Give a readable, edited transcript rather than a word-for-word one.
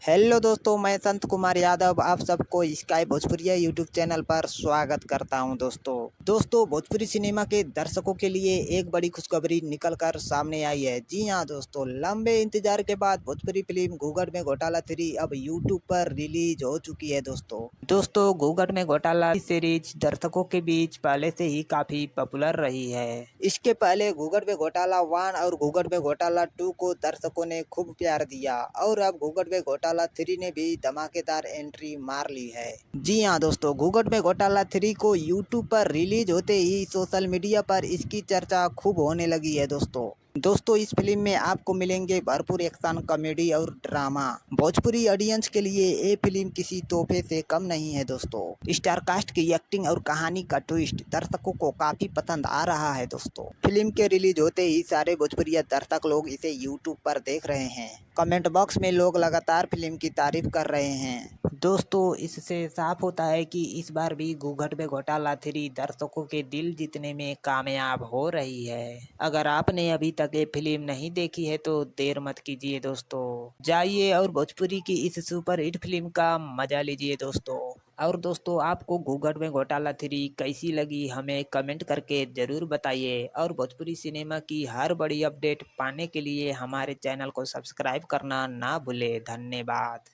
Hello दोस्तों, मैं संत कुमार यादव आप सबको स्काई भोजपुरिया यूट्यूब चैनल पर स्वागत करता हूं। दोस्तों भोजपुरी सिनेमा के दर्शकों के लिए एक बड़ी खुशखबरी निकलकर सामने आई है। जी हां दोस्तों, लंबे इंतजार के बाद भोजपुरी फिल्म घूंघट में घोटाला 3 अब यूट्यूब पर रिलीज हो चुकी है। दोस्तों घूंघट में घोटाला सीरीज दर्शकों के बीच पहले से ही काफी पॉपुलर रही है। इसके पहले घूंघट में घोटाला 1 और घूंघट में घोटाला 2 को दर्शकों ने खूब प्यार दिया और अब घूंघट में घोटाला 3 ने भी धमाकेदार एंट्री मार ली है। जी हां दोस्तों, घूंघट में घोटाला 3 को यूट्यूब पर रिलीज होते ही सोशल मीडिया पर इसकी चर्चा खूब होने लगी है। दोस्तों इस फिल्म में आपको मिलेंगे भरपूर एक्शन, कॉमेडी और ड्रामा। भोजपुरी ऑडियंस के लिए ये फिल्म किसी तोहफे से कम नहीं है। दोस्तों स्टार कास्ट की एक्टिंग और कहानी का ट्विस्ट दर्शकों को काफी पसंद आ रहा है। फिल्म के रिलीज होते ही सारे भोजपुरी दर्शक लोग इसे यूट्यूब पर देख रहे हैं। कमेंट बॉक्स में लोग लगातार फिल्म की तारीफ कर रहे हैं। दोस्तों इससे साफ होता है कि इस बार भी घूंघट में घोटाला 3 दर्शकों के दिल जीतने में कामयाब हो रही है। अगर आपने अभी तक ये फिल्म नहीं देखी है तो देर मत कीजिए दोस्तों, जाइए और भोजपुरी की इस सुपर हिट फिल्म का मजा लीजिए दोस्तों। और दोस्तों आपको घूंघट में घोटाला 3 कैसी लगी हमें कमेंट करके ज़रूर बताइए और भोजपुरी सिनेमा की हर बड़ी अपडेट पाने के लिए हमारे चैनल को सब्सक्राइब करना ना भूले। धन्यवाद।